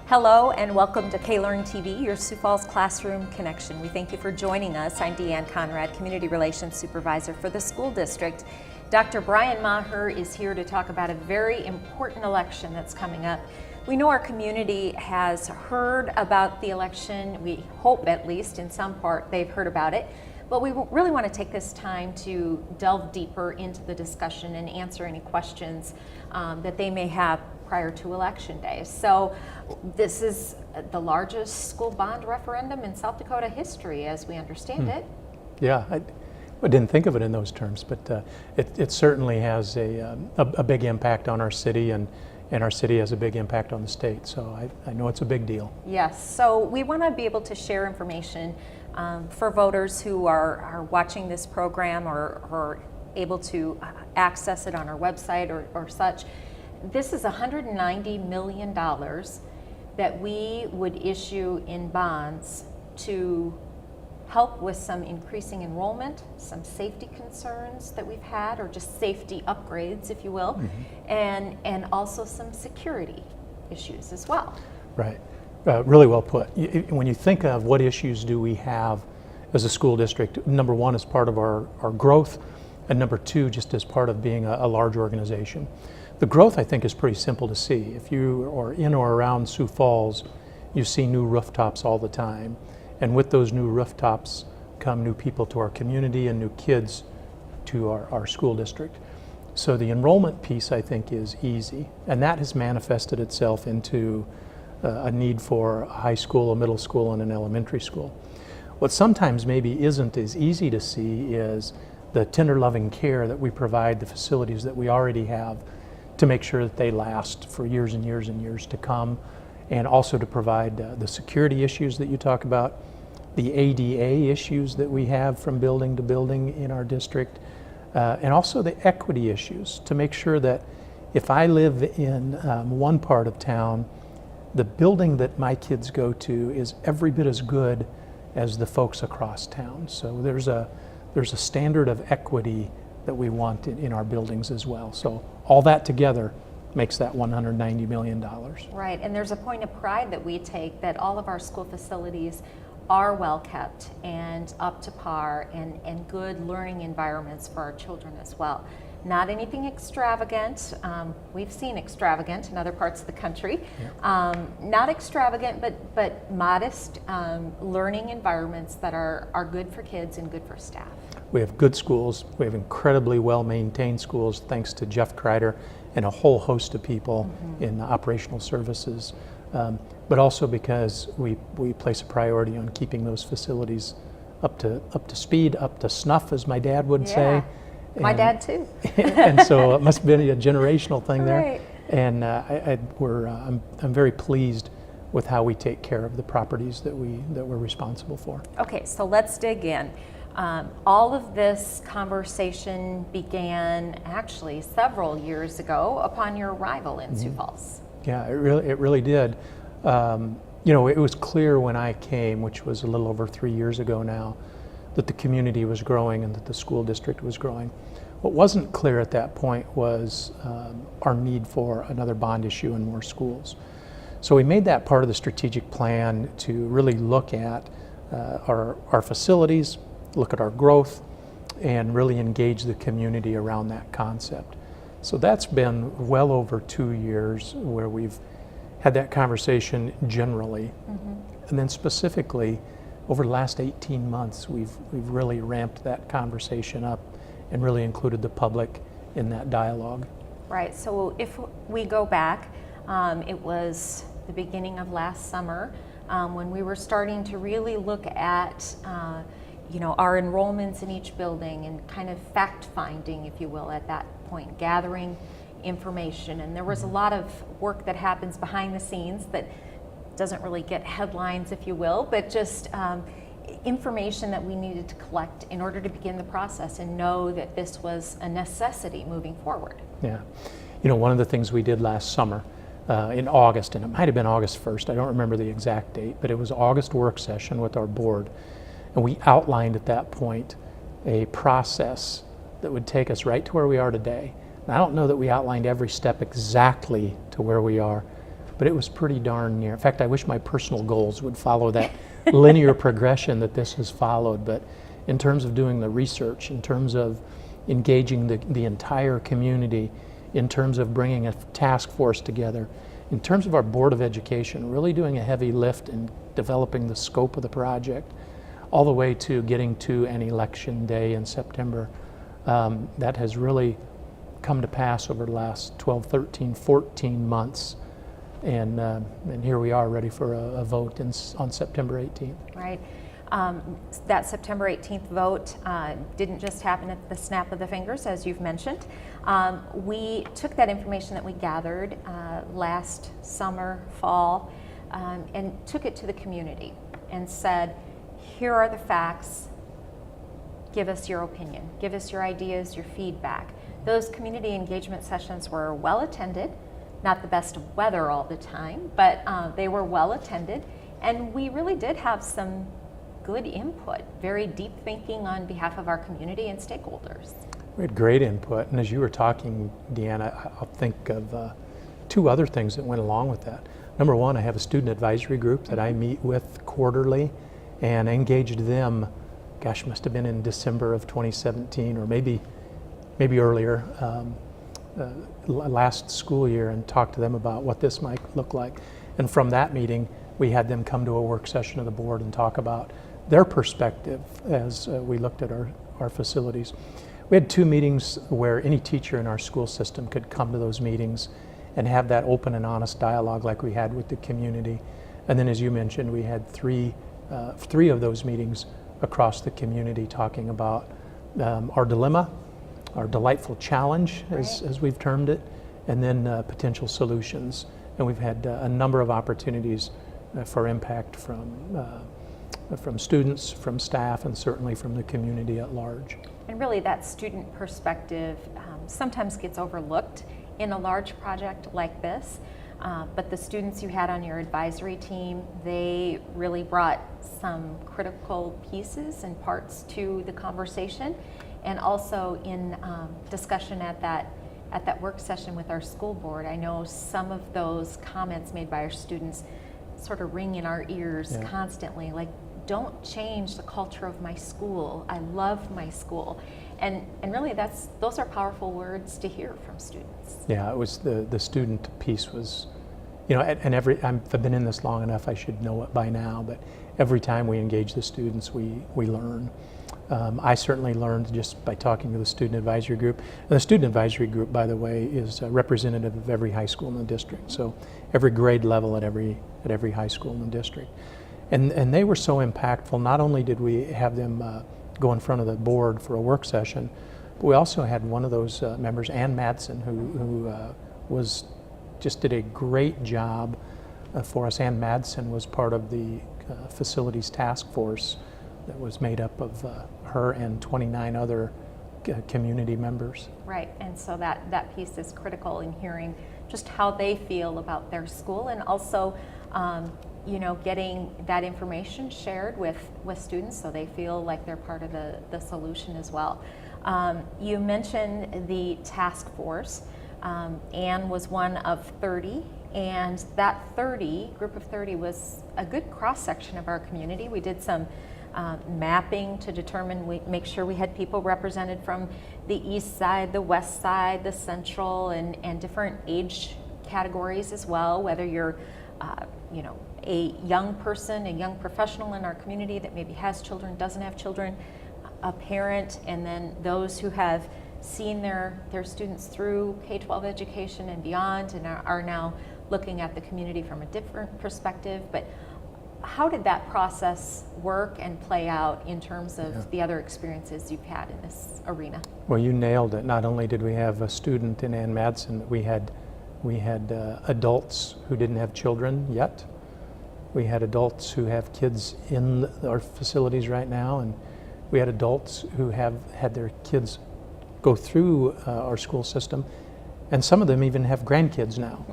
Hello and welcome to K-Learn TV, your Sioux Falls Classroom Connection. We thank you for joining us. I'm DeeAnn Konrad, Community Relations Supervisor for the school district. Dr. Brian Maher is here to talk about a very important election that's coming up. We know our community has heard about the election. We hope, at least in some part, they've heard about it. But we really want to take this time to delve deeper into the discussion and answer any questions that they may have prior to Election Day. So this is the largest school bond referendum in South Dakota history, as we understand it. Yeah, I didn't think of it in those terms, but it certainly has a big impact on our city, and our city has a big impact on the state. So I know it's a big deal. Yes, so we want to be able to share information for voters who are watching this program or able to access it on our website or such. This is $190 million that we would issue in bonds to help with some increasing enrollment, some safety concerns that we've had, or just safety upgrades, if you will, and also some security issues as well. Right. Really well put. When you think of what issues do we have as a school district, number one is part of our growth, and number two, just as part of being a large organization. The growth, I think, is pretty simple to see. If you are in or around Sioux Falls, you see new rooftops all the time. And with those new rooftops come new people to our community and new kids to our school district. So the enrollment piece, I think, is easy. And that has manifested itself into a need for a high school, a middle school, and an elementary school. What sometimes maybe isn't as easy to see is the tender loving care that we provide, the facilities that we already have, to make sure that they last for years and years and years to come, and also to provide the security issues that you talk about, the ADA issues that we have from building to building in our district, and also the equity issues, to make sure that if I live in one part of town, the building that my kids go to is every bit as good as the folks across town. So there's a standard of equity that we want in our buildings as well. So all that together makes that $190 million. Right, and there's a point of pride that we take that all of our school facilities are well kept and up to par and good learning environments for our children as well. Not anything extravagant. We've seen extravagant in other parts of the country. Yeah. Not extravagant, but modest learning environments that are good for kids and good for staff. We have good schools. We have incredibly well-maintained schools, thanks to Jeff Kreider and a whole host of people in operational services, but also because we place a priority on keeping those facilities up to speed, up to snuff, as my dad would say. My dad too. And so it must have been a generational thing there. Right. And I'm very pleased with how we take care of the properties that we're responsible for. Okay, so let's dig in. All of this conversation began actually several years ago upon your arrival in Sioux Falls. Yeah, it really did. You know, it was clear when I came, which was a little over 3 years ago now, that the community was growing and that the school district was growing. What wasn't clear at that point was our need for another bond issue and more schools. So we made that part of the strategic plan to really look at our facilities, look at our growth, and really engage the community around that concept. So that's been well over 2 years where we've had that conversation generally. And then specifically, over the last 18 months, we've really ramped that conversation up and really included the public in that dialogue. Right, so if we go back, it was the beginning of last summer when we were starting to really look at our enrollments in each building and kind of fact-finding, if you will, at that point, gathering information. And there was a lot of work that happens behind the scenes that doesn't really get headlines, if you will, but just information that we needed to collect in order to begin the process and know that this was a necessity moving forward. Yeah. You know, one of the things we did last summer in August, and it might have been August 1st, I don't remember the exact date, but it was August work session with our board. And we outlined at that point a process that would take us right to where we are today. And I don't know that we outlined every step exactly to where we are, but it was pretty darn near. In fact, I wish my personal goals would follow that linear progression that this has followed. But in terms of doing the research, in terms of engaging the entire community, in terms of bringing a task force together, in terms of our Board of Education, really doing a heavy lift in developing the scope of the project, all the way to getting to an election day in September, that has really come to pass over the last 12, 13, 14 months. And here we are ready for a vote on September 18th. Right. That September 18th vote didn't just happen at the snap of the fingers, as you've mentioned. We took that information that we gathered last summer, fall, and took it to the community and said, here are the facts, give us your opinion, give us your ideas, your feedback. Those community engagement sessions were well attended, not the best of weather all the time, but they were well attended, and we really did have some good input, very deep thinking on behalf of our community and stakeholders. We had great input, and as you were talking, DeeAnn, I'll think of two other things that went along with that. Number one, I have a student advisory group that I meet with quarterly, and engaged them, gosh, must have been in December of 2017, or maybe earlier, last school year, and talked to them about what this might look like. And from that meeting, we had them come to a work session of the board and talk about their perspective as we looked at our facilities. We had 2 meetings where any teacher in our school system could come to those meetings and have that open and honest dialogue like we had with the community. And then, as you mentioned, we had three of those meetings across the community talking about our dilemma, our delightful challenge, as we've termed it, and then potential solutions. And we've had a number of opportunities for impact from students, from staff, and certainly from the community at large. And really that student perspective sometimes gets overlooked in a large project like this, but the students you had on your advisory team, they really brought some critical pieces and parts to the conversation, and also in discussion at that work session with our school board. I know some of those comments made by our students sort of ring in our ears constantly, like, don't change the culture of my school. I love my school. And really those are powerful words to hear from students. Yeah, it was the student piece was, and I've been in this long enough, I should know it by now, but every time we engage the students, we learn. I certainly learned just by talking to the student advisory group. And the student advisory group, by the way, is representative of every high school in the district. So every grade level at every high school in the district. And they were so impactful. Not only did we have them go in front of the board for a work session, but we also had one of those members, Ann Madsen, who did a great job for us. Ann Madsen was part of the facilities task force that was made up of her and 29 other community members. Right, and so that piece is critical in hearing just how they feel about their school, and also getting that information shared with students so they feel like they're part of the solution as well. You mentioned the task force. Ann was one of 30, and that group of 30 was a good cross-section of our community. We did some mapping to determine, make sure we had people represented from the east side, the west side, the central, and different age categories as well, whether you're a young person, a young professional in our community that maybe has children, doesn't have children, a parent, and then those who have seen their students through K-12 education and beyond, and are now looking at the community from a different perspective. But how did that process work and play out in terms of the other experiences you've had in this arena? Well, you nailed it. Not only did we have a student in Ann Madsen, we had adults who didn't have children yet. We had adults who have kids in our facilities right now, and we had adults who have had their kids go through our school system, and some of them even have grandkids now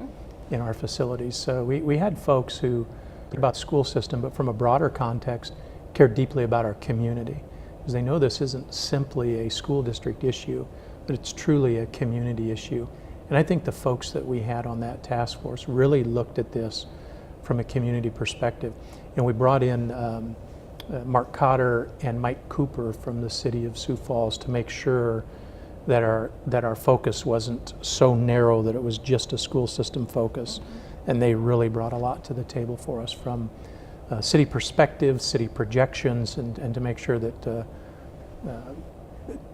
in our facilities. So we had folks who cared about the school system, but from a broader context, cared deeply about our community, because they know this isn't simply a school district issue, but it's truly a community issue. And I think the folks that we had on that task force really looked at this from a community perspective. And we brought in Mark Cotter and Mike Cooper from the city of Sioux Falls to make sure that our focus wasn't so narrow that it was just a school system focus. And they really brought a lot to the table for us from city perspective, city projections, and to make sure that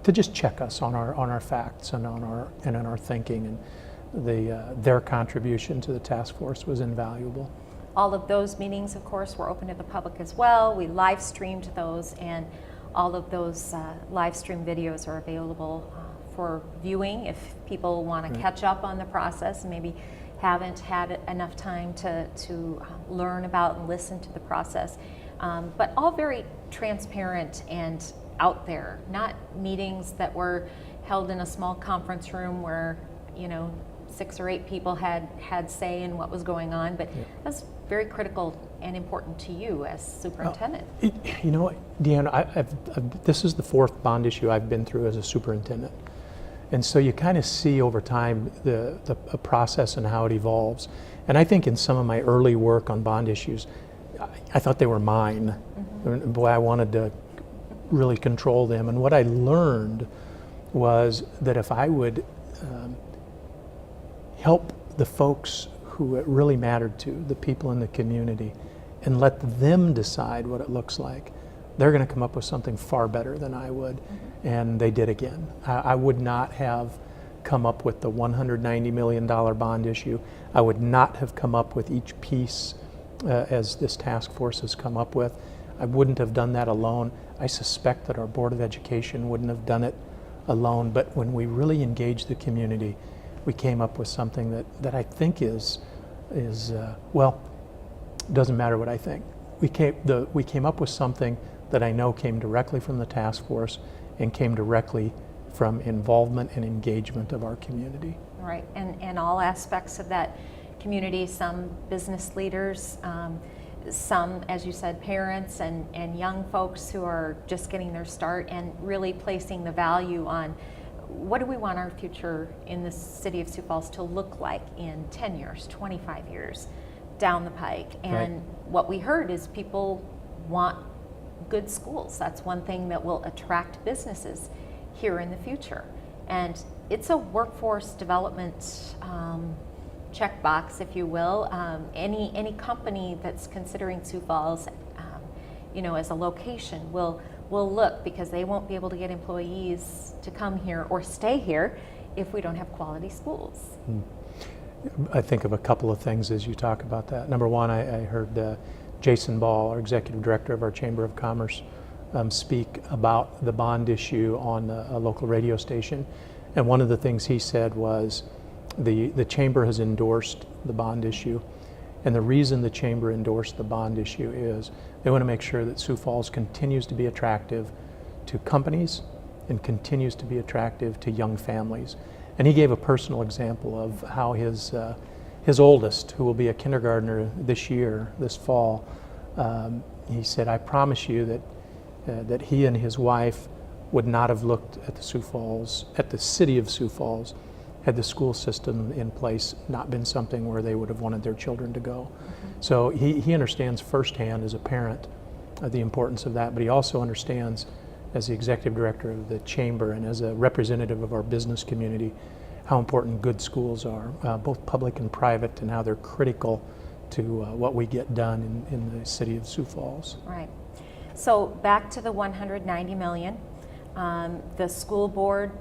to just check us on our facts and on our thinking, and their contribution to the task force was invaluable. All of those meetings, of course, were open to the public as well. We live streamed those, and all of those live stream videos are available for viewing if people want to catch up on the process and maybe haven't had enough time to learn about and listen to the process. But all very transparent and out there, not meetings that were held in a small conference room where 6 or 8 people had say in what was going on, but that's very critical and important to you as superintendent. You know what, DeeAnn, this is the 4th bond issue I've been through as a superintendent. And so you kind of see over time the process and how it evolves. And I think in some of my early work on bond issues, I thought they were mine. Mm-hmm. Boy, I wanted to really control them. And what I learned was that if I would help the folks who it really mattered to, the people in the community, and let them decide what it looks like, they're going to come up with something far better than I would. Mm-hmm. And they did again. I would not have come up with the $190 million bond issue. I would not have come up with each piece as this task force has come up with. I wouldn't have done that alone. I suspect that our Board of Education wouldn't have done it alone. But when we really engaged the community, we came up with something that I think is well, doesn't matter what I think. We came up with something that I know came directly from the task force and came directly from involvement and engagement of our community. Right, and all aspects of that community, some business leaders, some, as you said, parents and young folks who are just getting their start and really placing the value on what do we want our future in the city of Sioux Falls to look like in 10 years, 25 years down the pike. And what we heard is people want good schools. That's one thing that will attract businesses here in the future. And it's a workforce development checkbox, if you will. Any company that's considering Sioux Falls, as a location will look, because they won't be able to get employees to come here or stay here if we don't have quality schools. I think of a couple of things as you talk about that. Number one, I heard Jason Ball, our executive director of our Chamber of Commerce, speak about the bond issue on a local radio station. And one of the things he said was the Chamber has endorsed the bond issue. And the reason the Chamber endorsed the bond issue is they want to make sure that Sioux Falls continues to be attractive to companies and continues to be attractive to young families. And he gave a personal example of how his oldest, who will be a kindergartner this fall, he said, I promise you that he and his wife would not have looked at the city of Sioux Falls, had the school system in place not been something where they would have wanted their children to go. Mm-hmm. So he understands firsthand as a parent the importance of that, but he also understands as the executive director of the Chamber and as a representative of our business community how important good schools are, both public and private, and how they're critical to what we get done in the city of Sioux Falls. Right. So back to the $190 million. The school board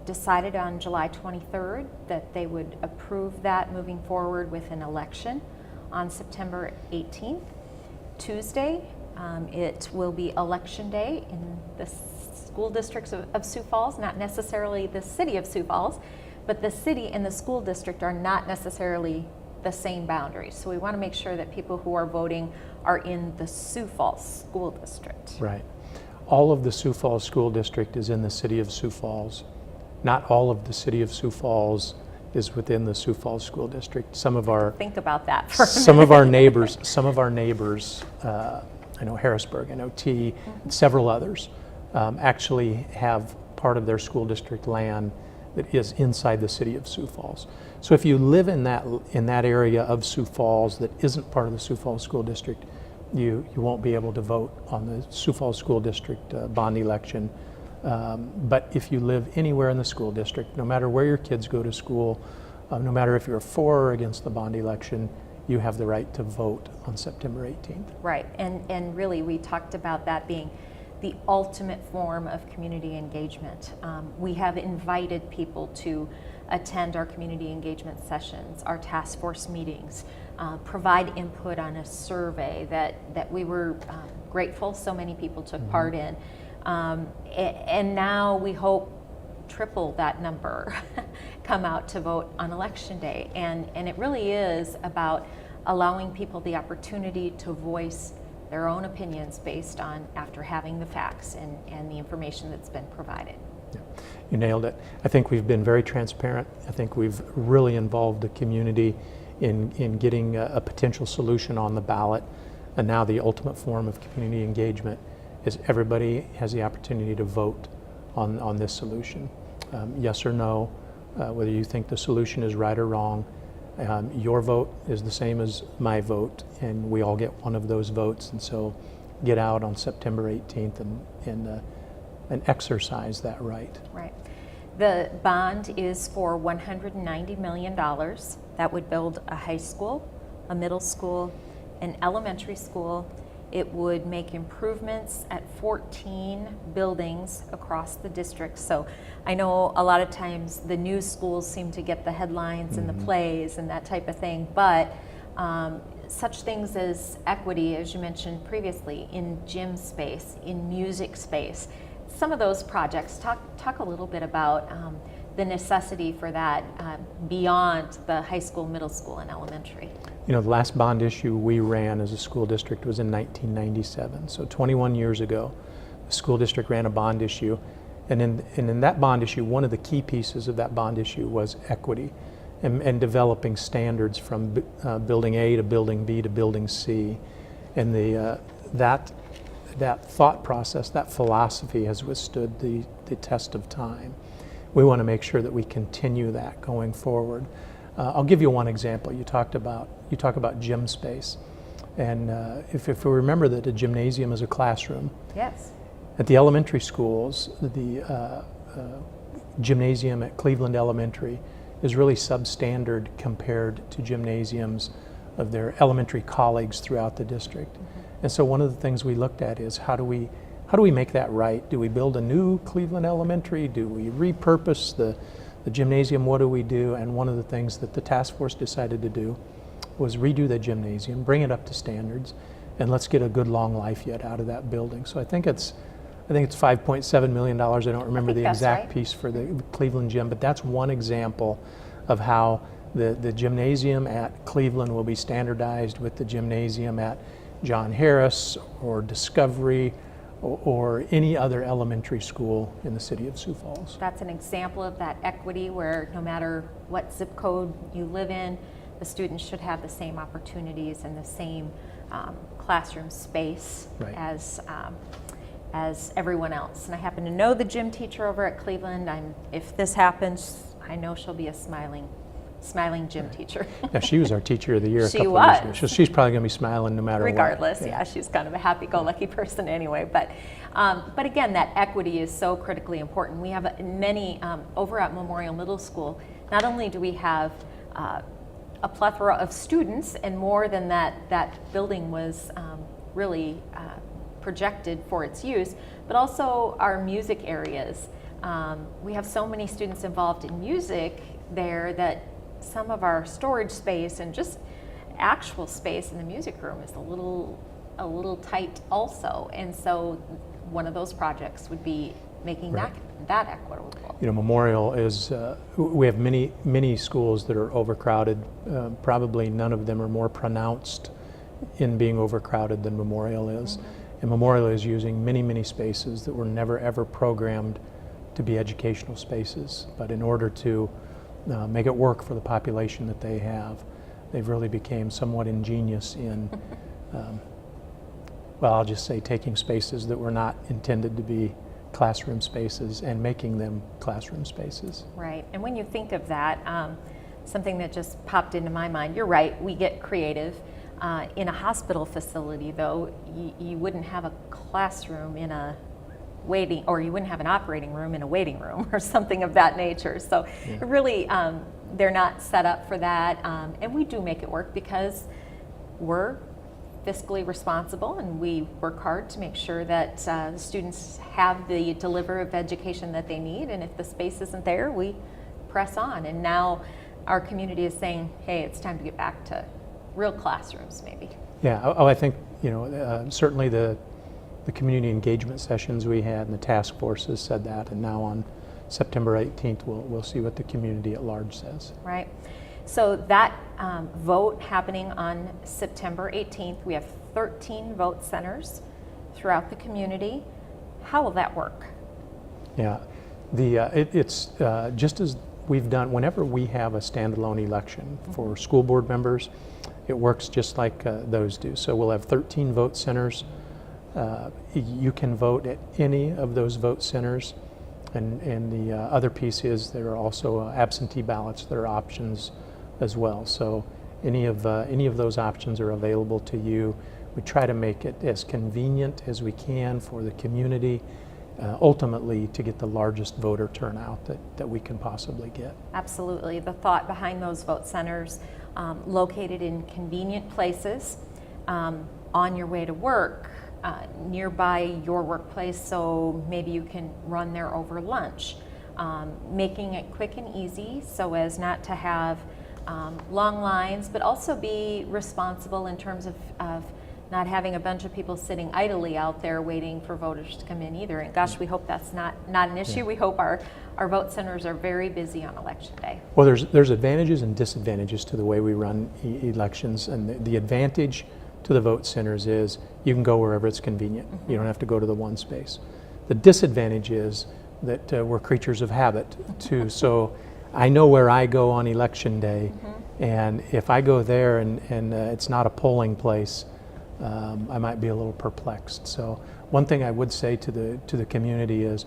decided on July 23rd that they would approve that moving forward with an election on September 18th. Tuesday, it will be election day in the school districts of Sioux Falls, not necessarily the city of Sioux Falls, but the city and the school district are not necessarily the same boundaries. So we want to make sure that people who are voting are in the Sioux Falls School District. Right. All of the Sioux Falls School District is in the city of Sioux Falls. Not all of the city of Sioux Falls is within the Sioux Falls School District. Think about that for a some of our neighbors, I know Harrisburg, I know T, several others, actually have part of their school district land that is inside the city of Sioux Falls. So if you live in that area of Sioux Falls that isn't part of the Sioux Falls School District, you won't be able to vote on the Sioux Falls School District bond election. But if you live anywhere in the school district, no matter where your kids go to school, no matter if you're for or against the bond election, you have the right to vote on September 18th. Right, and really we talked about that being the ultimate form of community engagement. We have invited people to attend our community engagement sessions, our task force meetings, provide input on a survey that we were grateful so many people took part in. And now we hope triple that number come out to vote on election day. And it really is about allowing people the opportunity to voice their own opinions based on after having the facts and the information that's been provided. Yeah, you nailed it. I think we've been very transparent. I think we've really involved the community in getting a potential solution on the ballot. And now the ultimate form of community engagement is everybody has the opportunity to vote on this solution. Yes or no, whether you think the solution is right or wrong. Your vote is the same as my vote, and we all get one of those votes. And so get out on September 18th and exercise that right. Right. The bond is for $190 million. That would build a high school, a middle school, an elementary school. It would make improvements at 14 buildings across the district. So I know a lot of times the new schools seem to get the headlines and the plays and that type of thing, but such things as equity, as you mentioned previously, in gym space, in music space, some of those projects, talk a little bit about the necessity for that beyond the high school, middle school, and elementary. You know, the last bond issue we ran as a school district was in 1997. So 21 years ago, the school district ran a bond issue. And in that bond issue, one of the key pieces of that bond issue was equity and developing standards from building A to building B to building C. And that thought process, that philosophy has withstood the test of time. We want to make sure that we continue that going forward. I'll give you one example. You talk about gym space, and if we remember that a gymnasium is a classroom. Yes. At the elementary schools, the gymnasium at Cleveland Elementary is really substandard compared to gymnasiums of their elementary colleagues throughout the district. And so one of the things we looked at is how do we make that right? Do we build a new Cleveland Elementary? Do we repurpose the gymnasium? What do we do? And one of the things that the task force decided to do was redo the gymnasium, bring it up to standards, and let's get a good long life yet out of that building. So I think it's $5.7 million. I don't remember the exact piece for the Cleveland gym, but that's one example of how the gymnasium at Cleveland will be standardized with the gymnasium at John Harris or Discovery or any other elementary school in the city of Sioux Falls. That's an example of that equity where no matter what zip code you live in, the students should have the same opportunities and the same classroom space as everyone else. And I happen to know the gym teacher over at Cleveland. If this happens, I know she'll be a smiling gym teacher. Yeah, she was our teacher of the year a couple of years ago. So she's probably going to be smiling no matter regardless, what. yeah, she's kind of a happy-go-lucky person anyway. But again, that equity is so critically important. We have many over at Memorial Middle School. Not only do we have a plethora of students, and more than that building was really projected for its use, but also our music areas. We have so many students involved in music there that some of our storage space and just actual space in the music room is a little tight also. And so one of those projects would be making that equitable. You know, Memorial is, we have many schools that are overcrowded. Probably none of them are more pronounced in being overcrowded than Memorial is. And Memorial is using many spaces that were never ever programmed to be educational spaces. But in order to make it work for the population that they have, they've really become somewhat ingenious in, well, I'll just say taking spaces that were not intended to be classroom spaces and making them classroom spaces. Right, and when you think of that, something that just popped into my mind, you're right, we get creative. In a hospital facility, though, you wouldn't have a classroom in a waiting, or you wouldn't have an operating room in a waiting room or something of that nature. So really, they're not set up for that. And we do make it work because we're fiscally responsible and we work hard to make sure that the students have the delivery of education that they need. And if the space isn't there, we press on. And now our community is saying, hey, it's time to get back to real classrooms, maybe. Yeah, I think, certainly the community engagement sessions we had and the task forces said that, and now on September 18th, we'll see what the community at large says. Right. So that vote happening on September 18th, we have 13 vote centers throughout the community. How will that work? Yeah, it's just as we've done whenever we have a standalone election for school board members. It works just like those do. So we'll have 13 vote centers. You can vote at any of those vote centers. And the other piece is there are also absentee ballots that are options as well. So any of those options are available to you. We try to make it as convenient as we can for the community, ultimately to get the largest voter turnout that we can possibly get. Absolutely. The thought behind those vote centers, located in convenient places, on your way to work, nearby your workplace, so maybe you can run there over lunch, making it quick and easy so as not to have long lines, but also be responsible in terms of not having a bunch of people sitting idly out there waiting for voters to come in either. And gosh, we hope that's not an issue. We hope our vote centers are very busy on election day. Well, there's advantages and disadvantages to the way we run elections, and the advantage to the vote centers is you can go wherever it's convenient. Mm-hmm. You don't have to go to the one space. The disadvantage is that we're creatures of habit too. So I know where I go on election day, and if I go there and it's not a polling place, I might be a little perplexed. So one thing I would say to the community is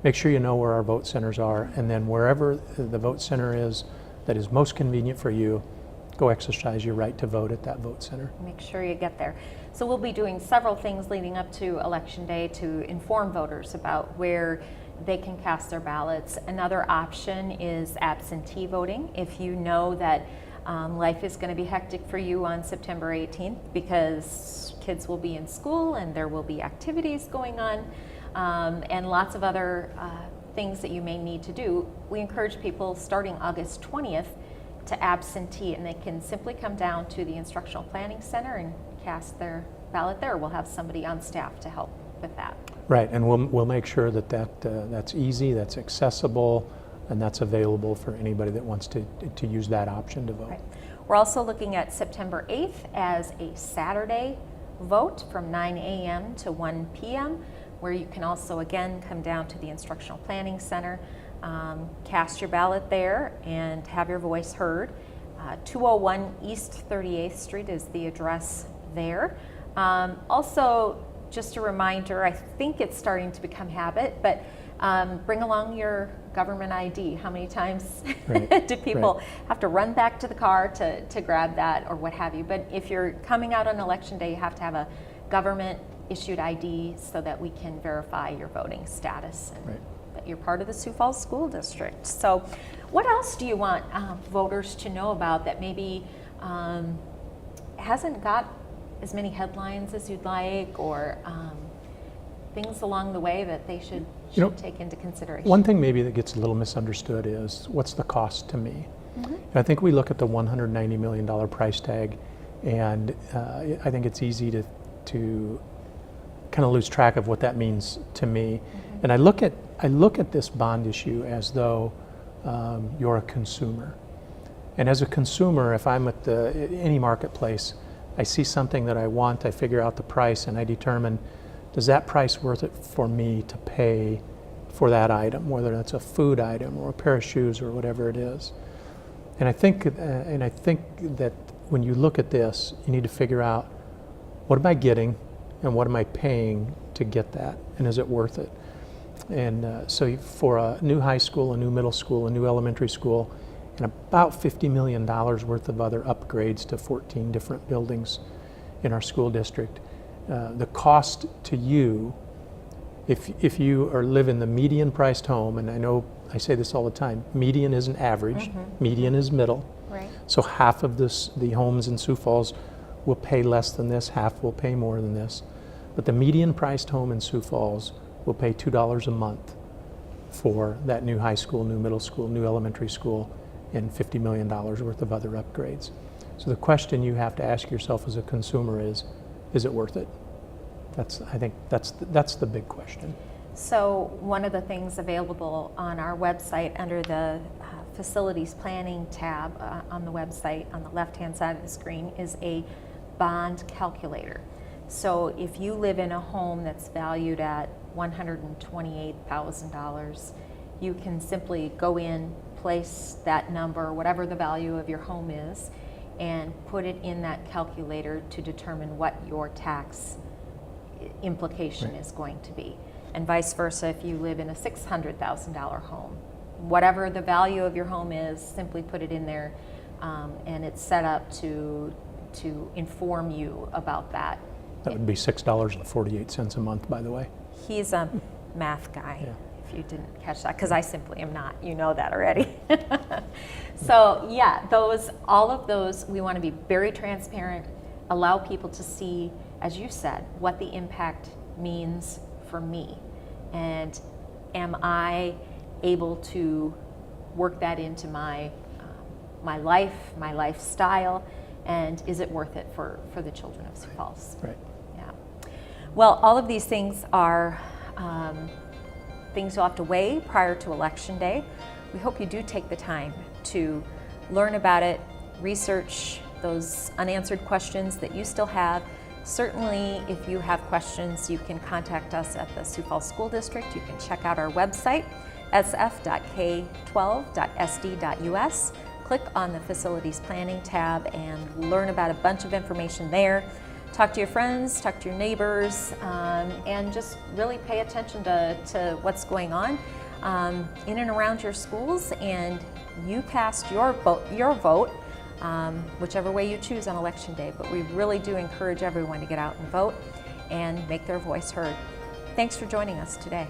make sure you know where our vote centers are, and then wherever the vote center is that is most convenient for you, go exercise your right to vote at that vote center. Make sure you get there. So we'll be doing several things leading up to Election Day to inform voters about where they can cast their ballots. Another option is absentee voting. If you know that life is going to be hectic for you on September 18th because kids will be in school and there will be activities going on and lots of other things that you may need to do, we encourage people starting August 20th to absentee, and they can simply come down to the Instructional Planning Center and cast their ballot there. We'll have somebody on staff to help with that. Right, and we'll make sure that's easy, that's accessible, and that's available for anybody that wants to use that option to vote. Right. We're also looking at September 8th as a Saturday vote from 9 a.m. to 1 p.m., where you can also, again, come down to the Instructional Planning Center, cast your ballot there and have your voice heard. 201 East 38th Street is the address there. Also, just a reminder, I think it's starting to become habit, but bring along your government ID. How many times do people have to run back to the car to grab that or what have you? But if you're coming out on election day, you have to have a government issued ID so that we can verify your voting status and that you're part of the Sioux Falls School District. So what else do you want voters to know about that maybe hasn't got as many headlines as you'd like, or things along the way that they should take into consideration? One thing maybe that gets a little misunderstood is what's the cost to me? And I think we look at the $190 million price tag, and I think it's easy to kind of lose track of what that means to me. And I look at this bond issue as though you're a consumer. And as a consumer, if I'm at any marketplace, I see something that I want, I figure out the price, and I determine, does that price worth it for me to pay for that item, whether that's a food item or a pair of shoes or whatever it is. And I think that when you look at this, you need to figure out, what am I getting and what am I paying to get that, and is it worth it? And so for a new high school, a new middle school, a new elementary school, and about $50 million worth of other upgrades to 14 different buildings in our school district. The cost to you, if you live in the median priced home, and I know I say this all the time, median isn't average, median is middle. Right. So half of the homes in Sioux Falls will pay less than this, half will pay more than this. But the median priced home in Sioux Falls will pay $2 a month for that new high school, new middle school, new elementary school, and $50 million worth of other upgrades. So the question you have to ask yourself as a consumer is it worth it? I think that's the big question. So one of the things available on our website under the facilities planning tab on the website on the left-hand side of the screen is a bond calculator. So if you live in a home that's valued at $128,000, you can simply go in, place that number, whatever the value of your home is, and put it in that calculator to determine what your tax implication is going to be. And vice versa, if you live in a $600,000 home, whatever the value of your home is, simply put it in there, and it's set up to inform you about that. That would be $6.48 a month, by the way. He's a math guy, Yeah. if you didn't catch that, because I simply am not. You know that already. So yeah, all of those, we want to be very transparent, allow people to see, as you said, what the impact means for me, and am I able to work that into my life, my lifestyle, and is it worth it for the children of Sioux Falls? Right. Yeah. Well, all of these things are things you'll have to weigh prior to Election Day. We hope you do take the time to learn about it, research those unanswered questions that you still have. Certainly, if you have questions, you can contact us at the Sioux Falls School District. You can check out our website, sf.k12.sd.us. Click on the Facilities Planning tab and learn about a bunch of information there. Talk to your friends, talk to your neighbors, and just really pay attention to what's going on in and around your schools, and you cast your vote whichever way you choose on Election Day. But we really do encourage everyone to get out and vote and make their voice heard. Thanks for joining us today.